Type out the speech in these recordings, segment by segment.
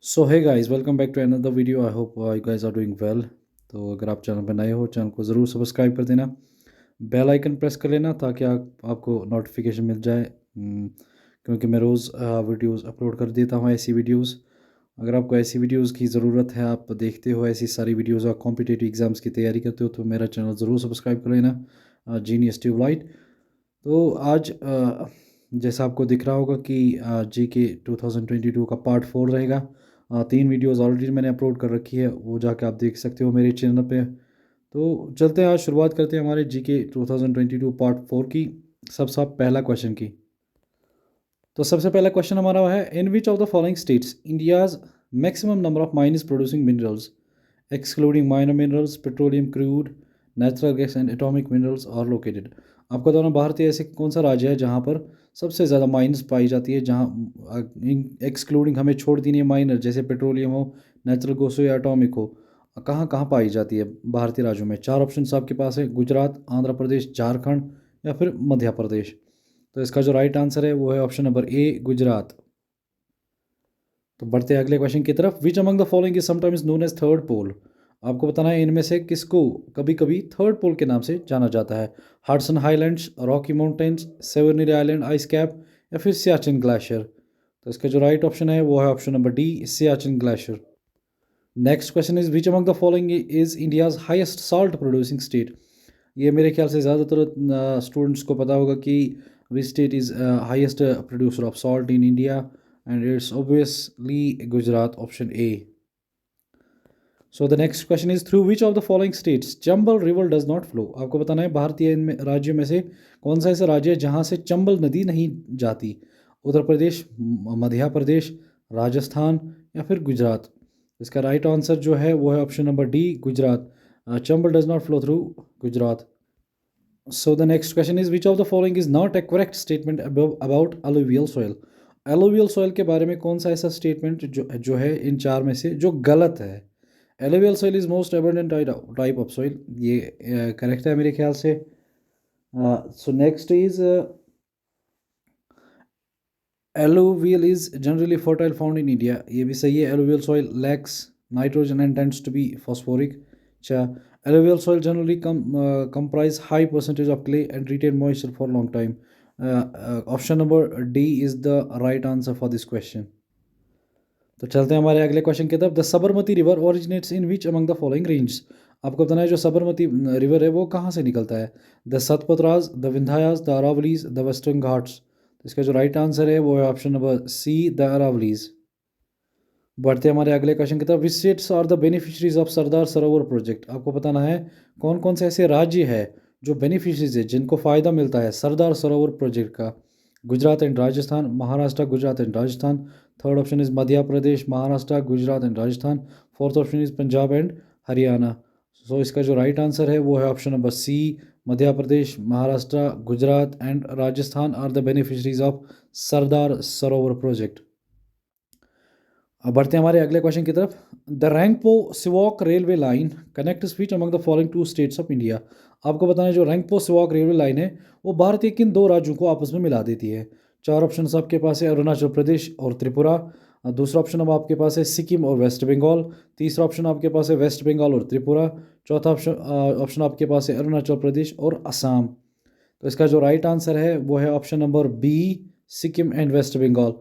So hey guys, welcome back to another video. I hope you guys are doing well. तो अगर आप channel पर नए हो, चैनल को ज़रूर सब्सक्राइब कर देना, बेल आइकन प्रेस कर लेना ताकि आपको नोटिफिकेशन मिल जाए। क्योंकि मैं रोज़ वीडियोस अपलोड कर देता हूँ ऐसी वीडियोस। अगर आपको ऐसी वीडियोस की ज़रूरत है, आप देखते हो ऐसी सारी वीडियोस और कॉम्पिटिटिव एग्ज़ाम्स की तैयारी करते हो, तो मेरा चैनल ज़रूर सब्सक्राइब कर लेना, जीनियस ट्यूबलाइट। तो आज जैसा आपको दिख रहा होगा कि जी के 2022 का पार्ट 4 रहेगा। 3 वीडियोस ऑलरेडी मैंने अपलोड कर रखी है, वो जाके आप देख सकते हो मेरे चैनल पे। तो चलते हैं, आज शुरुआत करते हैं हमारे जी के 2022 पार्ट 4 की। सबसे पहला क्वेश्चन की। तो सबसे पहला क्वेश्चन हमारा है, in which of the following states India's maximum number of mines producing minerals excluding minor minerals, petroleum crude, natural gas and atomic minerals are located. आपको दोनों भारतीय ऐसे कौन सा राज्य है जहाँ पर सबसे ज़्यादा माइंस पाई जाती है, जहाँ एक्सक्लूडिंग हमें छोड़ दी नहीं है, माइनर जैसे पेट्रोलियम हो, नेचुरल गैस हो या एटॉमिक हो, कहाँ कहाँ पाई जाती है भारतीय राज्यों में। चार ऑप्शन आपके पास है, गुजरात, आंध्र प्रदेश, झारखंड या फिर मध्य प्रदेश। तो इसका जो राइट आंसर है वो है ऑप्शन नंबर ए, गुजरात। तो बढ़ते हैं अगले क्वेश्चन की तरफ। Which among the following is sometimes known as third pole. आपको बताना है इनमें से किसको कभी कभी थर्ड पोल के नाम से जाना जाता है। हडसन हाईलैंड्स, रॉकी माउंटेन्स, सेवेनिरी आइलैंड आइस कैप या फिर सियाचिन ग्लेशियर। तो इसका जो राइट ऑप्शन है वो है option number D, Siachen glacier. Next question is which among the following is India's highest salt producing state. ये मेरे ख्याल से ज़्यादातर स्टूडेंट्स को पता होगा कि which state is highest producer of salt in India, and it's obviously Gujarat, option A. So the next question is through which of the following states Chambal river does not flow. आपको बताना है भारतीय इनमें राज्यों में से कौन सा ऐसा राज्य है जहाँ से चंबल नदी नहीं जाती। उत्तर प्रदेश, मध्य प्रदेश, राजस्थान या फिर गुजरात। इसका राइट आंसर जो है वो है option number D, Gujarat. Chambal does not flow through Gujarat. So the next question is which of the following is not a correct statement about alluvial soil। alluvial soil के बारे में कौन सा ऐसा स्टेटमेंट जो है इन चार में से जो गलत है। alluvial soil is most abundant type of soil, ये करेक्ट है मेरे ख्याल से। So next is alluvial is generally fertile found in India, ये भी सही है। alluvial soil lacks nitrogen and tends to be phosphoric। अच्छा, alluvial soil generally comprise high percentage of clay and retain moisture for long time। Option number D is the right answer for this question. तो चलते हैं हमारे अगले question की तरफ। The Sabarmati river originates in which among the following range. आपको बताना है जो सबरमती रिवर है वो कहाँ से निकलता है। The Satpuras, the Vindhyas, the Aravallis, the western Ghats. तो इसका जो राइट आंसर है वो है option number C, the Aravallis. बढ़ते हैं हमारे अगले क्वेश्चन की तरफ। Which states are the beneficiaries of Sardar Sarovar project. आपको बताना है कौन कौन से ऐसे राज्य है जो बेनिफिशरीज है, जिनको फ़ायदा मिलता है सरदार सरोवर प्रोजेक्ट का। Gujarat and Rajasthan, Maharashtra, Gujarat and Rajasthan. Third option is Madhya Pradesh, Maharashtra, Gujarat and Rajasthan. Fourth option is Punjab and Haryana. So इसका जो राइट आंसर है वो है option number C, Madhya Pradesh, Maharashtra, Gujarat and Rajasthan are the beneficiaries of Sardar Sarovar project. अब बढ़ते हैं हमारे अगले क्वेश्चन की तरफ। The Rangpo Sivok railway line connect speech among the following two states of India. आपको बताना है जो रैंकपो सिवॉक रेलवे लाइन है वो भारत के किन दो राज्यों को आपस में मिला देती है। चार ऑप्शन आपके पास है, अरुणाचल प्रदेश और त्रिपुरा। दूसरा ऑप्शन अब आपके पास है सिक्किम और वेस्ट बंगाल। तीसरा ऑप्शन आपके पास है वेस्ट बंगाल और त्रिपुरा। चौथा ऑप्शन आपके पास है अरुणाचल प्रदेश और असम। तो इसका जो राइट आंसर है वो है option number B, Sikkim and West Bengal.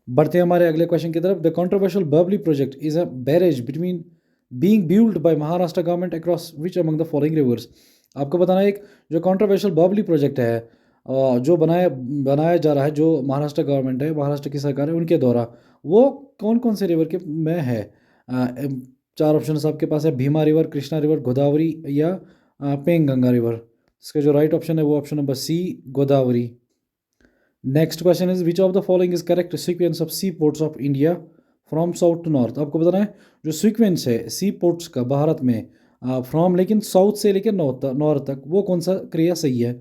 बढ़ते हैं हमारे अगले क्वेश्चन की तरफ। The controversial Babli project is a barrage between being build by Maharashtra government across which among the following rivers. आपको बताना है एक जो कंट्रोवर्शियल बबली प्रोजेक्ट है, जो बनाया बनाया जा रहा है, जो महाराष्ट्र गवर्नमेंट है, महाराष्ट्र की सरकार है, उनके द्वारा, वो कौन कौन से रिवर के में है। चार ऑप्शन आपके पास है, भीमा रिवर, कृष्णा रिवर, गोदावरी या पेंगंगा रिवर। इसका जो राइट ऑप्शन है वो option number C, Godavari. Next question is which of the following is correct sequence of sea ports of India from south to north. आपको बताना है जो सीक्वेंस है सी पोर्ट्स का भारत में, फ्रॉम लेकिन साउथ से लेकर नॉर्थ तक, वो कौन सा क्रिया सही है।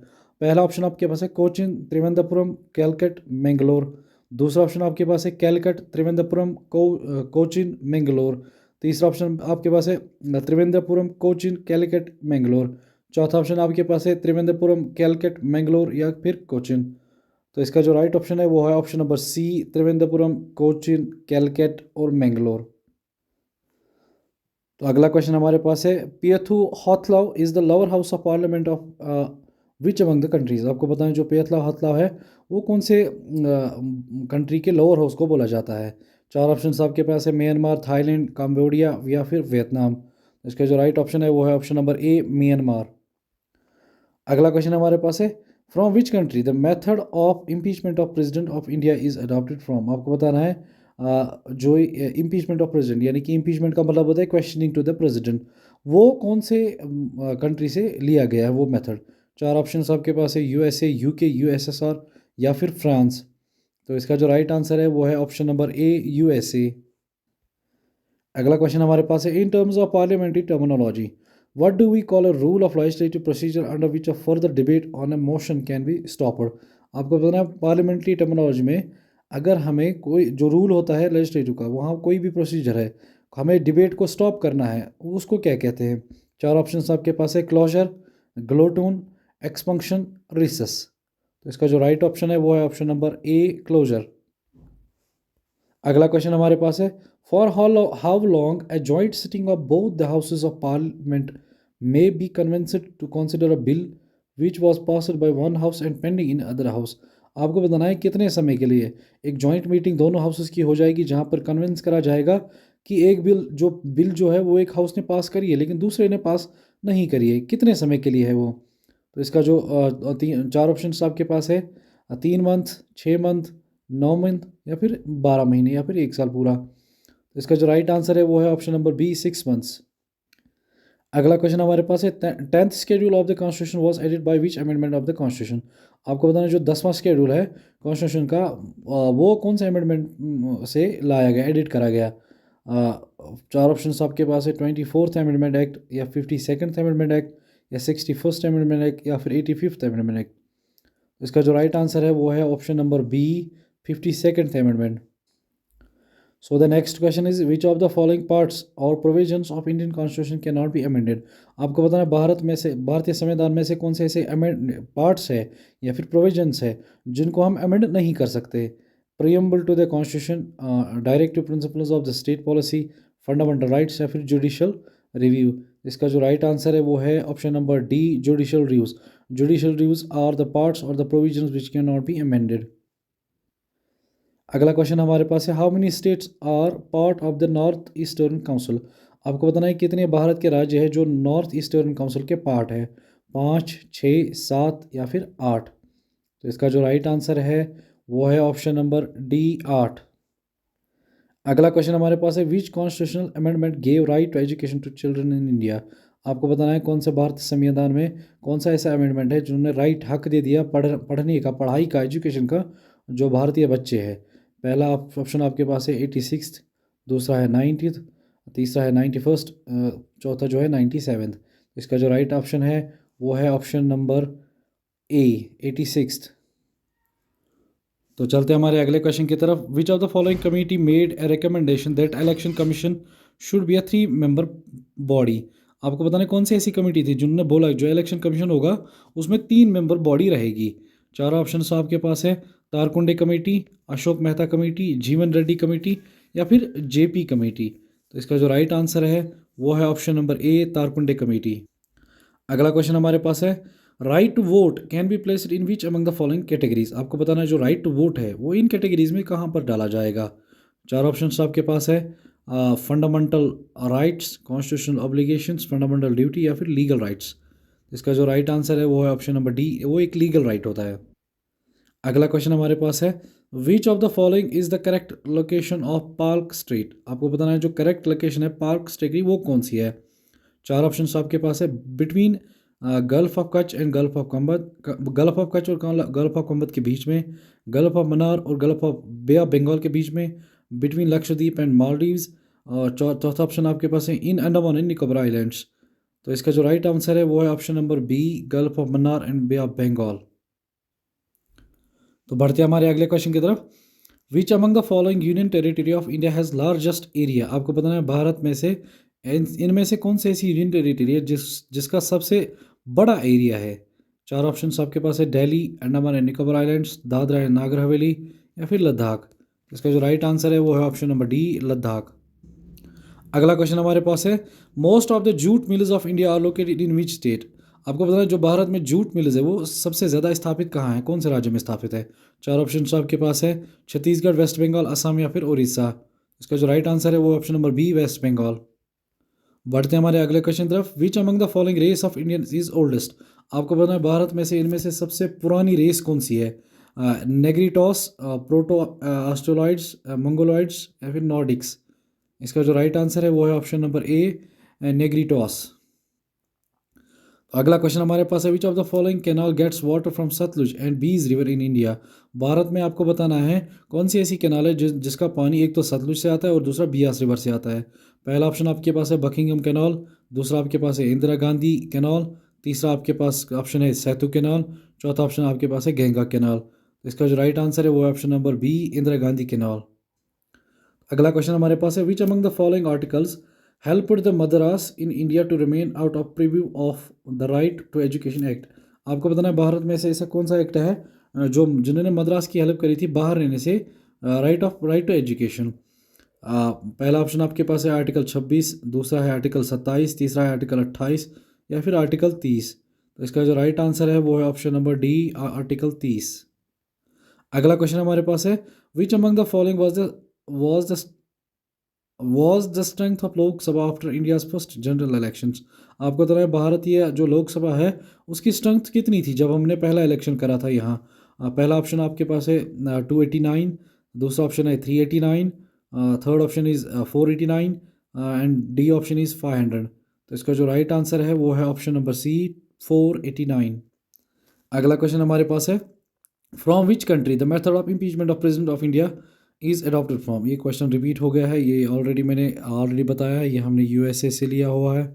पहला ऑप्शन आपके पास है कोचिन, त्रिवेंद्रपुरम, कैलकट, मैंगलोर। दूसरा ऑप्शन आपके पास है कैलकट, त्रिवेंद्रपुरम, कोचिन, मैंगलोर। तीसरा ऑप्शन आपके पास है त्रिवेंद्रपुरम, कोचिन, कैलकट, मैंगलोर। चौथा ऑप्शन आपके पास है त्रिवेंद्रपुरम, कैलकट, मैंगलोर या फिर कोचिन। तो इसका जो राइट ऑप्शन है वो है option number C, Thiruvananthapuram, Cochin, Calicut और मैंगलोर। तो अगला क्वेश्चन हमारे पास है, पियथू हॉथलाव is the lower house of parliament of which among the countries. आपको बताएं जो पियथला हॉथलाव है वो कौन से कंट्री के लोअर हाउस को बोला जाता है। चार ऑप्शन आपके पास है, म्यांमार, थाईलैंड, कंबोडिया या फिर वियतनाम। इसका जो राइट ऑप्शन है वो है ऑप्शन नंबर ए, म्यांमार। अगला क्वेश्चन हमारे पास है, from which country the method of impeachment of president of India is adopted from. आपको बताना है जो इम्पीचमेंट ऑफ प्रेसिडेंट यानी कि इम्पीचमेंट का मतलब होता है क्वेश्चनिंग टू द प्रेसिडेंट, वो कौन से कंट्री से लिया गया है वो मेथड। चार ऑप्शन आपके पास है, यूएसए, यूके, यूएसएसआर या फिर फ्रांस। तो इसका जो राइट आंसर है वो है ऑप्शन नंबर ए, यूएसए। अगला क्वेश्चन हमारे पास है, in terms of parliamentary terminology what do we call a rule of legislative procedure under which a further debate on a motion can be stopped. आपको बताना है पार्लियामेंट्री टर्मिनोलॉजी में अगर हमें कोई जो रूल होता है लेजिस्लेटिव का, वहाँ कोई भी प्रोसीजर है, हमें डिबेट को स्टॉप करना है, उसको क्या कहते हैं। चार ऑप्शन आपके पास है, क्लोजर, ग्लोटून, एक्सपंक्शन, रिसेस। तो इसका जो राइट ऑप्शन है वो है ऑप्शन नंबर ए, क्लोजर। अगला क्वेश्चन हमारे पास है, for how long a joint sitting of both the houses of parliament may be convinced to consider a bill which was passed by one house and pending in other house. आपको बताना है कितने समय के लिए एक जॉइंट मीटिंग दोनों houses की हो जाएगी जहां पर कन्विंस करा जाएगा कि एक बिल जो है वो एक हाउस ने पास करी है लेकिन दूसरे ने पास नहीं करी है, कितने समय के लिए है वो। तो इसका जो चार ऑप्शन आपके पास है, 3 मंथ, 6 मंथ, 9 मंथ या फिर 12 महीने या फिर 1 साल पूरा। तो इसका जो राइट आंसर है वो है ऑप्शन नंबर बी, 6 मंथ्स। अगला क्वेश्चन हमारे पास है, 10th schedule of the constitution was added by which amendment of the constitution. आपको बताना जो 10वां शेड्यूल है कॉन्स्टिट्यूशन का, वो कौन से अमेंडमेंट से लाया गया, एडिट करा गया। चार ऑप्शन आपके पास है, 24th अमेंडमेंट एक्ट या 52nd अमेंडमेंट एक्ट या 61st अमेंडमेंट एक्ट या फिर 85th अमेंडमेंट एक्ट। इसका जो राइट आंसर है वो है option number B, 52nd amendment. So the next question is, which of the following parts or provisions of Indian Constitution cannot be amended। आपको बताना है भारत में से, भारतीय संविधान में से कौन से ऐसे पार्ट्स है या फिर प्रोविजंस है जिनको हम अमेंड नहीं कर सकते। Preamble to the constitution, directive principles of the state policy, fundamental rights या फिर जुडिशियल रिव्यू। इसका जो राइट आंसर है वो है option number D, judicial reviews. Judicial reviews are the parts और the provisions which can not be amended. अगला question हमारे पास है, how many states are part of the north eastern council. आपको बताना है कितने भारत के राज्य हैं जो नॉर्थ ईस्टर्न काउंसिल के पार्ट है, 5, 6, 7 या फिर 8। तो इसका जो राइट आंसर है वो है ऑप्शन नंबर डी, 8। अगला क्वेश्चन हमारे पास है, which constitutional amendment gave right to education to children in India. आपको बताना है कौन से भारतीय संविधान में कौन सा ऐसा अमेंडमेंट है जिन्होंने राइट, हक दे दिया पढ़ने का, पढ़ाई का, एजुकेशन का जो भारतीय बच्चे हैं। पहला ऑप्शन आपके पास है 86th, दूसरा है 90th, तीसरा है 91st, चौथा जो है 97th। इसका जो राइट ऑप्शन है वो है ऑप्शन नंबर ए, 86th। तो चलते हैं हमारे अगले क्वेश्चन की तरफ, which of the following committee made a recommendation that election commission should be a 3 member body. आपको बताना है कौन सी ऐसी कमेटी थी जिन्होंने बोला जो इलेक्शन कमीशन होगा उसमें 3 मेंबर बॉडी रहेगी। चार ऑप्शन आपके पास है, तारकुंडे कमेटी, अशोक मेहता कमेटी, जीवन रेड्डी कमेटी या फिर जेपी कमेटी। तो इसका जो राइट आंसर है वो है option number A, Tarkunde committee. अगला क्वेश्चन हमारे पास है, right to vote can be placed in which among the following categories. आपको बताना है जो राइट टू वोट है वो इन कैटेगरीज में कहाँ पर डाला जाएगा। चार ऑप्शन आपके पास है, fundamental rights, constitutional obligations, fundamental duty या फिर लीगल राइट्स। इसका जो राइट आंसर है वो है ऑप्शन नंबर डी, वो एक लीगल राइट होता है। अगला क्वेश्चन हमारे पास है, which of the following is the correct location of park street. आपको बताना है जो करेक्ट लोकेशन है पार्क स्ट्रीट की वो कौन सी है। चार ऑप्शन आपके पास है, between gulf of Kutch and gulf of Khambhat, gulf of Kutch और गल्फ ऑफ कंबत के बीच में, गल्फ ऑफ मन्नार और gulf of Bay of Bengal के बीच में, बिटवीन लक्षद्वीप एंड मालदीव्स, और चौथा ऑप्शन आपके पास है in Andaman and Nicobar Islands. तो इसका जो राइट आंसर है वो है option number B, Gulf of Mannar and Bay of Bengal. तो बढ़ते हैं हमारे अगले क्वेश्चन की तरफ, which among the following union territory of India has largest area. आपको बताना है भारत में से इनमें से कौन सी ऐसी यूनियन टेरिटरी है जिसका सबसे बड़ा एरिया है। चार ऑप्शन आपके पास है Delhi, Andaman and Nicobar islands, Dadra and Nagar Haveli या फिर लद्दाख। इसका जो राइट आंसर है वो है ऑप्शन नंबर डी, लद्दाख। अगला क्वेश्चन हमारे पास है, most of the jute mills of India are located in which state. आपको बताना है जो भारत में जूट मिल्स है वो सबसे ज़्यादा स्थापित कहाँ है, कौन से राज्य में स्थापित है। चार ऑप्शन आपके पास है, छत्तीसगढ़, वेस्ट बंगाल, असम या फिर उड़ीसा। इसका जो राइट आंसर है वो option number B, West Bengal. बढ़ते हैं हमारे अगले क्वेश्चन तरफ, which among the following race of Indian is oldest. आपको पता है भारत में से इनमें से सबसे पुरानी रेस कौन सी है। नेग्रिटॉस, प्रोटो ऑस्ट्रोलॉइड्स, मंगोलॉइड्स या फिर नॉर्डिक्स। इसका जो राइट आंसर है वो है ऑप्शन नंबर ए, नेग्रिटॉस। अगला क्वेश्चन हमारे पास है, which of the following canal gets water from Sutlej and Beas river in India. भारत में आपको बताना है कौन सी ऐसी कैनाल है जिसका पानी एक तो सतलुज से आता है और दूसरा बियास रिवर से आता है। पहला ऑप्शन आपके पास है बकिंगम कैनाल, दूसरा आपके पास है इंदिरा गांधी कैनाल, तीसरा आपके पास ऑप्शन है सेतु कैनाल, चौथा ऑप्शन आपके पास है गंगा कैनाल। इसका जो राइट आंसर है वो है option number B, Indira Gandhi canal. अगला क्वेश्चन हमारे पास है, which among the following articles helped the Madras in India to remain out of preview of the right to education act. आपको बताना है भारत में से ऐसा कौन सा एक्ट है जो जिन्होंने मद्रास की हेल्प करी थी बाहर रहने से, राइट टू एजुकेशन। पहला ऑप्शन आपके पास है आर्टिकल 26, दूसरा है आर्टिकल 27, तीसरा है आर्टिकल 28 या फिर आर्टिकल 30। तो इसका जो राइट आंसर है वो है ऑप्शन नंबर डी, आर्टिकल 30। अगला क्वेश्चन हमारे पास है, which among the following was the was the strength of लोक सभा after India's first general elections. आपको पता है भारतीय जो लोकसभा है उसकी स्ट्रेंथ कितनी थी जब हमने पहला इलेक्शन करा था यहाँ। पहला ऑप्शन आपके पास है 289, दूसरा ऑप्शन है 389, third option is 489 and D option is 500। तो इसका जो राइट आंसर है वो है ऑप्शन नंबर सी, 489। अगला क्वेश्चन हमारे पास है, from which country the method of impeachment of president of India is adopted from. ये क्वेश्चन रिपीट हो गया है, ये मैंने बताया है, ये हमने यूएसए से लिया हुआ है।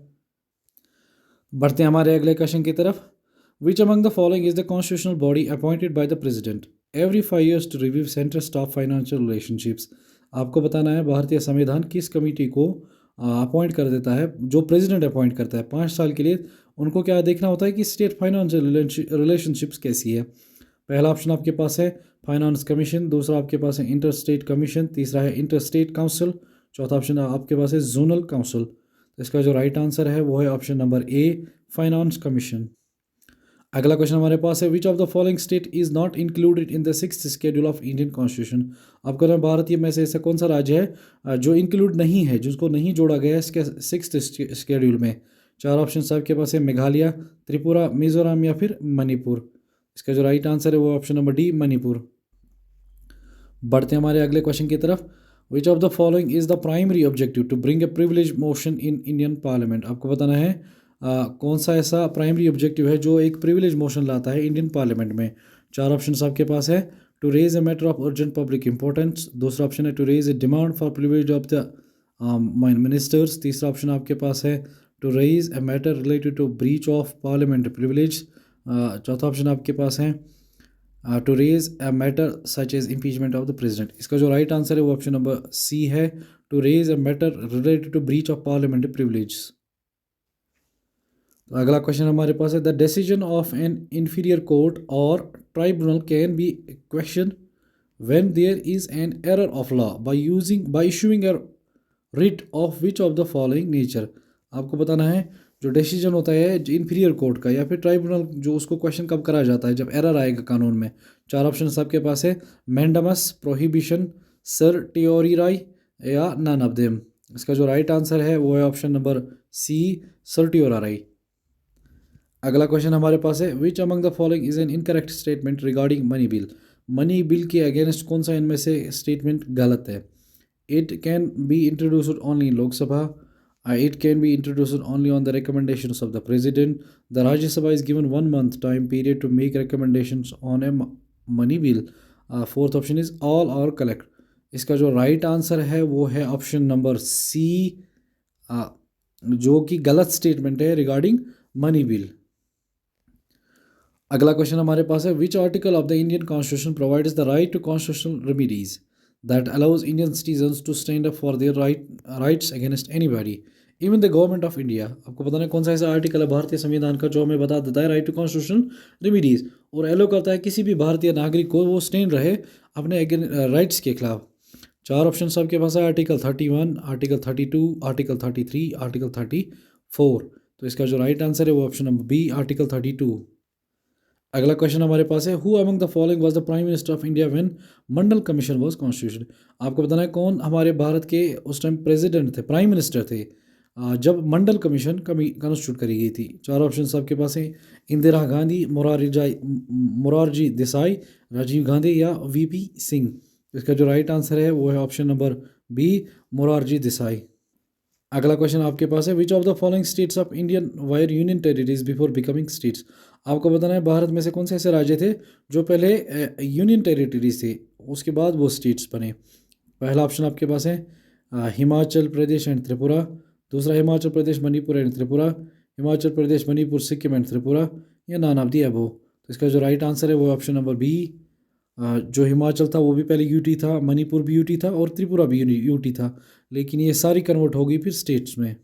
बढ़ते हैं हमारे अगले क्वेश्चन की तरफ, which among the following is the constitutional body appointed by the president every 5 years to review centre staff financial relationships. आपको बताना है भारतीय संविधान किस कमेटी को अपॉइंट कर देता है, जो प्रेसिडेंट अपॉइंट करता है 5 साल के लिए। उनको क्या देखना होता है कि स्टेट फाइनेंशियल रिलेशनशिप्स कैसी है। पहला ऑप्शन आपके पास है फाइनेंस कमीशन, दूसरा आपके पास है इंटर स्टेट कमीशन, तीसरा है इंटर स्टेट काउंसिल, चौथा ऑप्शन आपके पास है जोनल काउंसिल। तो इसका जो राइट आंसर है वो है ऑप्शन नंबर ए, फाइनेंस कमीशन। अगला क्वेश्चन हमारे पास है, which of the following state is not included in the 6th schedule of Indian constitution. आपको ना भारतीय में से ऐसा कौन सा राज्य है जो इंक्लूड नहीं है, जिसको नहीं जोड़ा गया है इसके 6th शेड्यूल में। चार ऑप्शन आपके पास है मेघालय, त्रिपुरा, मिजोरम या फिर मणिपुर। इसका जो राइट आंसर है वो ऑप्शन नंबर डी, मणिपुर। बढ़ते हैं हमारे अगले क्वेश्चन की तरफ, which of the following is the primary objective to bring a privilege motion in Indian parliament. आपको बताना है कौन सा ऐसा प्राइमरी ऑब्जेक्टिव है जो एक प्रिविलेज मोशन लाता है इंडियन पार्लियामेंट में। चार ऑप्शन आपके पास है, to raise a matter of urgent public importance, दूसरा ऑप्शन है to raise a demand for privilege of the ministers, तीसरा ऑप्शन आपके पास है to raise a matter related to breach of parliament privilege, चौथा ऑप्शन आपके पास है to raise a matter such as impeachment of the president. इसका जो राइट आंसर है वो ऑप्शन नंबर सी है, to raise a matter related to breach of parliamentary privilege. तो अगला क्वेश्चन हमारे पास है, the decision of an inferior court और tribunal can be question when there is an error of law by issuing a writ of which of the following nature. आपको बताना है जो डिसीजन होता है इंफीरियर कोर्ट का या फिर ट्राइब्यूनल, जो उसको क्वेश्चन कब करा जाता है, जब एरर आएगा कानून में। चार ऑप्शन आपके पास है, मैंडमस, प्रोहिबिशन, सर्टियोरिराई या नन ऑफ देम। इसका जो राइट आंसर है वो है ऑप्शन नंबर सी, सर्टियोराई। अगला क्वेश्चन हमारे पास है, which among the following is an incorrect statement regarding money bill. Money bill के अगेंस्ट कौन सा इनमें से स्टेटमेंट गलत है। It can be introduced only in Lok Sabha, it can be introduced only on the recommendations of the president. The Rajya Sabha is given 1 month time period to make recommendations on a money bill. Fourth option is all or collect. इसका जो right answer है वो है option number सी, जो कि गलत statement है regarding money bill. अगला क्वेश्चन हमारे पास है, which article of the Indian constitution provides the right to constitutional remedies that allows Indian citizens to stand up for their rights against anybody, even the government of India, आपको बताना है कौन सा ऐसा आर्टिकल है भारतीय संविधान का जो हमें बता देता है राइट टू कॉन्स्टिट्यूशन रेमिडीज़, और एलो करता है किसी भी भारतीय नागरिक को वो स्टैंड रहे अपने राइट्स के खिलाफ। चार ऑप्शन आपके पास है, आर्टिकल 31, आर्टिकल 32, आर्टिकल 33, आर्टिकल 34। तो इसका जो राइट आंसर है वो ऑप्शन नंबर बी, आर्टिकल 32। अगला क्वेश्चन हमारे पास है, who among the following was the prime minister of India when Mandal commission was constitution. आपको बताना है कौन हमारे भारत के उस टाइम प्रेसिडेंट थे, प्राइम मिनिस्टर थे, जब मंडल कमीशन कॉन्स्टिट्यूट करी गई थी। चार ऑप्शन आपके पास हैं, इंदिरा गांधी, मोरारजी देसाई, राजीव गांधी या वीपी सिंह। इसका जो राइट आंसर है वो है option number B, Morarji Desai. अगला क्वेश्चन आपके पास है, which of the following states of Indian were union territories before becoming states. आपको बताना है भारत में से कौन से ऐसे राज्य थे जो पहले यूनियन टेरिटरीज थे, उसके बाद वो स्टेट्स बने। पहला ऑप्शन आपके पास है हिमाचल प्रदेश एंड त्रिपुरा, दूसरा हिमाचल प्रदेश मणिपुर एंड त्रिपुरा, हिमाचल प्रदेश मणिपुर सिक्किम एंड त्रिपुरा, या नॉन ऑफ दी अबव। तो इसका जो राइट आंसर है वो ऑप्शन नंबर बी, जो हिमाचल था वो भी पहले यूटी था, मणिपुर भी यूटी था और त्रिपुरा भी यूटी था, लेकिन ये सारी कन्वर्ट हो गई फिर स्टेट्स में।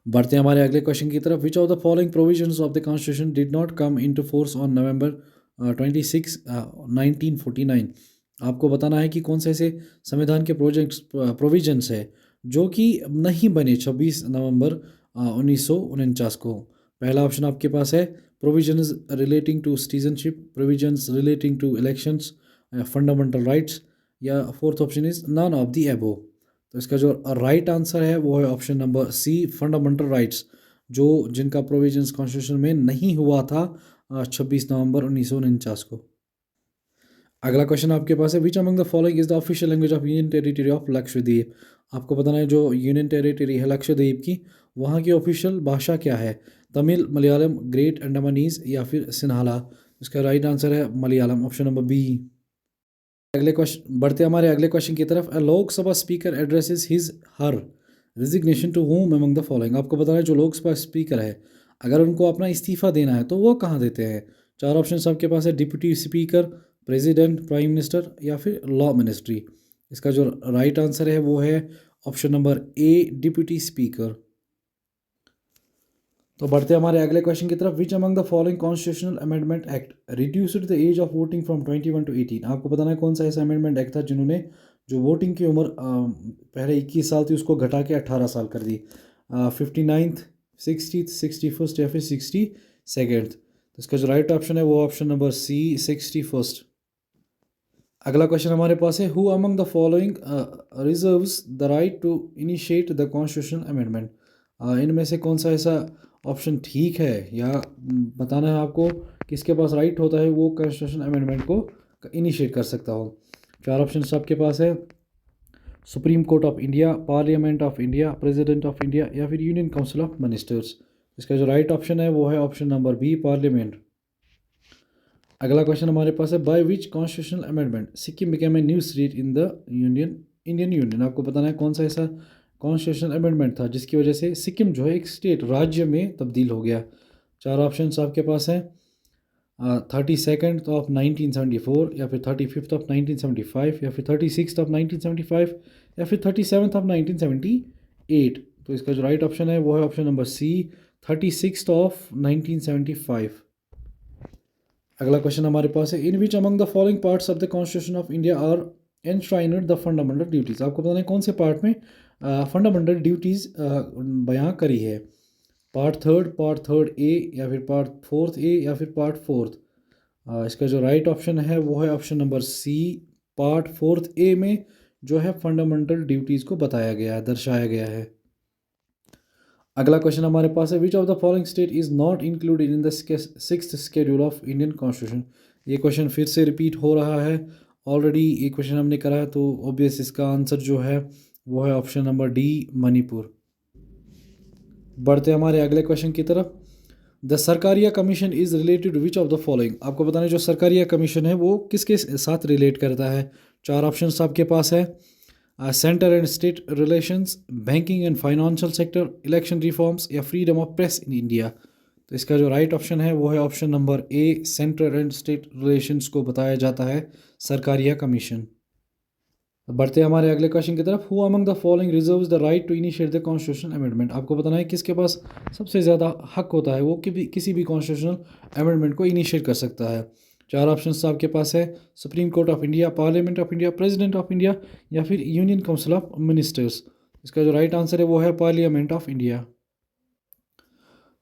बढ़ते हैं हमारे अगले क्वेश्चन की तरफ, which of the following provisions of the constitution did not come into force on November 26, 1949। आपको बताना है कि कौन से ऐसे संविधान के प्रोविजंस है जो कि नहीं बने 26 नवंबर 1949 को। पहला ऑप्शन आपके पास है, provisions relating to citizenship, provisions relating to elections, fundamental rights, या fourth option is none of the above. तो इसका जो राइट आंसर है वो है option number C, fundamental rights, जो जिनका प्रोविजंस कॉन्स्टिट्यूशन में नहीं हुआ था 26 नवंबर 1949 को। अगला क्वेश्चन आपके पास है, which among the following is the official language of union territory of Lakshadweep. आपको बताना है जो यूनियन टेरिटरी है लक्षद्वीप की, वहाँ की ऑफिशियल भाषा क्या है, तमिल, मलयालम, ग्रेट अंडमानीज या फिर सिन्हाला। इसका राइट आंसर है मलयालम, ऑप्शन नंबर बी। अगले क्वेश्चन, बढ़ते हमारे अगले क्वेश्चन की तरफ, Lok Sabha speaker addresses his her resignation to whom among the following. आपको बताना है जो लोकसभा स्पीकर है अगर उनको अपना इस्तीफा देना है तो वो कहाँ देते हैं। चार ऑप्शन आपके पास है, deputy speaker, president, prime minister या फिर लॉ मिनिस्ट्री। इसका जो राइट आंसर है वो है option number A, deputy speaker. तो बढ़ते हमारे अगले क्वेश्चन की तरफ, which among the following constitutional amendment act reduced the age of voting from 21 to 18। आपको बताना है कौन सा ऐसा अमेंडमेंट एक्ट था जिन्होंने जो वोटिंग की उम्र पहले 21 साल थी उसको घटा के 18 साल कर दी। 59th, 60th, 61st या फिर 62nd। तो इसका जो राइट ऑप्शन है वो ऑप्शन नंबर सी, 61st। अगला क्वेश्चन हमारे पास है, who among the following reserves the right to initiate the constitutional amendment. इनमें से कौन सा ऐसा ऑप्शन ठीक है या बताना है आपको किसके पास राइट होता है वो कॉन्स्टिट्यूशन अमेंडमेंट को इनिशिएट कर सकता हो। चार ऑप्शन आपके पास है, supreme court of India, parliament of India, president of India या फिर यूनियन काउंसिल ऑफ मिनिस्टर्स। इसका जो राइट ऑप्शन है वो है ऑप्शन नंबर बी, पार्लियामेंट। अगला क्वेश्चन हमारे पास है, by which constitutional amendment Sikkim became a new state in the Indian union. आपको बताना है कौन सा ऐसा कॉन्स्टिट्यूशनल अमेंडमेंट था जिसकी वजह से सिक्किम जो है एक स्टेट, राज्य में तब्दील हो गया। चार ऑप्शन आपके पास हैं, 32nd ऑफ 1974 या फिर 35th ऑफ 1975 या फिर 36th ऑफ 1975 या फिर 37th ऑफ 1978। तो इसका जो राइट ऑप्शन है वो है option number C, 36th of 1975। अगला क्वेश्चन हमारे पास है, in which among the following parts of the constitution of India are enshrined the fundamental duties. आपको बताना है कौन से पार्ट में फंडामेंटल ड्यूटीज़ बयां करी है। पार्ट थर्ड ए या फिर पार्ट फोर्थ ए या फिर पार्ट फोर्थ। इसका जो राइट ऑप्शन है वो है option number C, part fourth A में जो है फंडामेंटल ड्यूटीज़ को बताया गया है, दर्शाया गया है। अगला क्वेश्चन हमारे पास है, which of the following state is not included in the 6th schedule of Indian constitution. ये क्वेश्चन फिर से रिपीट हो रहा है, ऑलरेडी ये क्वेश्चन हमने करा है, तो ऑब्वियस इसका आंसर जो है वो है ऑप्शन नंबर डी, मणिपुर। बढ़ते हमारे अगले क्वेश्चन की तरफ, the Sarkaria commission is related to which of the following. आपको बताना है जो सरकारिया कमीशन है वो किसके साथ रिलेट करता है। चार ऑप्शन आपके पास है, centre and state relations, banking and financial sector, election reforms या freedom of press in India. तो इसका जो राइट ऑप्शन है वो है option number A, centre and state relations को बताया जाता है सरकारिया कमीशन। बढ़ते हैं हमारे अगले क्वेश्चन की तरफ। Who among the following reserves the right to initiate the constitutional amendment. आपको बताना है किसके पास सबसे ज़्यादा हक होता है, वो किसी भी कॉन्स्टिट्यूशनल अमेंडमेंट को इनिशिएट कर सकता है। चार ऑप्शन आपके पास है, supreme court of India, parliament of India, president of India या फिर यूनियन काउंसिल ऑफ मिनिस्टर्स। इसका जो राइट आंसर है वो है पार्लियामेंट ऑफ इंडिया।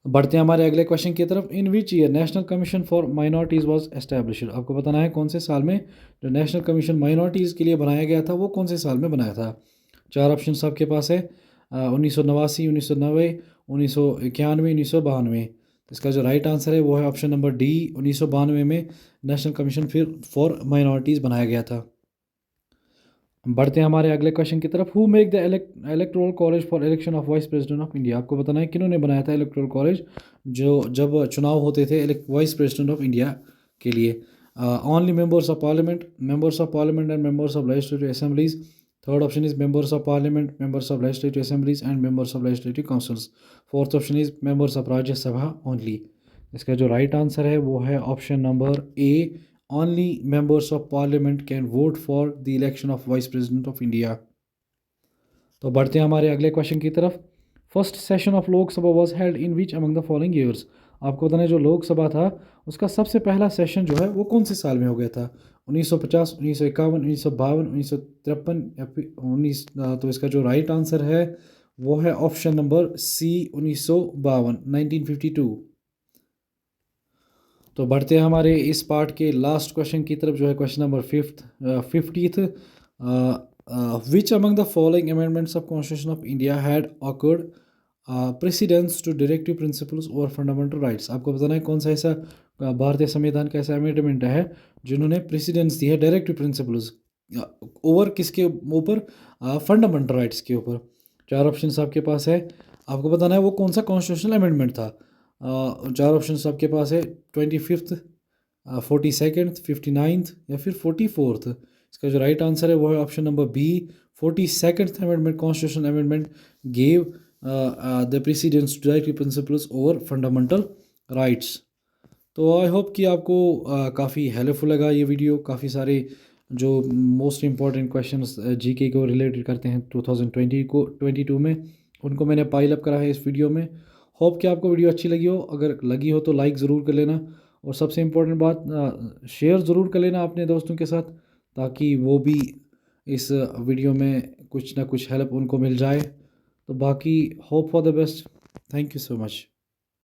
बढ़ते हैं हमारे अगले क्वेश्चन की तरफ। In which year national commission for minorities was established. आपको बताना है कौन से साल में जो नेशनल कमीशन माइनॉरिटीज़ के लिए बनाया गया था वो कौन से साल में बनाया था। चार ऑप्शन आपके पास है, 1989, 1990, 1991, 1992। इसका जो राइट आंसर है वो है ऑप्शन नंबर डी, 1992 में नेशनल कमीशन फिर फॉर माइनॉरिटीज़ बनाया गया था। बढ़ते हैं हमारे अगले क्वेश्चन की तरफ। Who make the electoral college for election of vice president of India. आपको बताना है किन्होंने बनाया था इलेक्टोरल कॉलेज जो जब चुनाव होते थे वाइस प्रेसिडेंट ऑफ इंडिया के लिए। Only members of parliament and members of legislative assemblies. Third option is members of parliament, members of legislative assemblies and members of legislative councils. Fourth option is members of Rajya Sabha only. इसका जो right answer है वो है option number A, only members of parliament can vote for the election of vice president of India। तो बढ़ते हैं हमारे अगले क्वेश्चन की तरफ। First session of Lok Sabha was held in which among the following years. आपको बताना है जो लोकसभा था उसका सबसे पहला सेशन जो है वो कौन से साल में हो गया था। 1950, 1951, 1952, 1953 या फिर 19। तो इसका जो राइट आंसर है वो है ऑप्शन नंबर सी, 1952, 1952। तो बढ़ते हैं हमारे इस पार्ट के लास्ट क्वेश्चन की तरफ जो है question number 50th। Which among the following amendments of constitution of India had accorded precedence to directive principles और फंडामेंटल राइट्स। आपको बताना है कौन सा ऐसा भारतीय संविधान का ऐसा अमेंडमेंट है जिन्होंने प्रेसिडेंस दी है डायरेक्टिव प्रिंसिपल्स ओवर किसके ऊपर, फंडामेंटल राइट्स के ऊपर। चार ऑप्शन आपके पास है, आपको बताना है वो कौन सा कॉन्स्टिट्यूशनल अमेंडमेंट था। चार ऑप्शन आपके पास है, 25th, 42nd, 59th या फिर 44th। इसका जो राइट आंसर है वो है option number B, 42nd amendment, constitution amendment gave the precedence to directive principles over fundamental rights. तो आई होप कि आपको काफ़ी हेल्पफुल लगा ये वीडियो। काफ़ी सारे जो मोस्ट इम्पॉर्टेंट क्वेश्चंस जीके को रिलेटेड करते हैं 2022 में उनको मैंने पाइल अप करा है इस वीडियो में। होप कि आपको वीडियो अच्छी लगी हो। अगर लगी हो तो लाइक ज़रूर कर लेना और सबसे इम्पोर्टेंट बात शेयर ज़रूर कर लेना अपने दोस्तों के साथ ताकि वो भी इस वीडियो में कुछ ना कुछ हेल्प उनको मिल जाए। तो बाकी hope for the best. Thank you so much.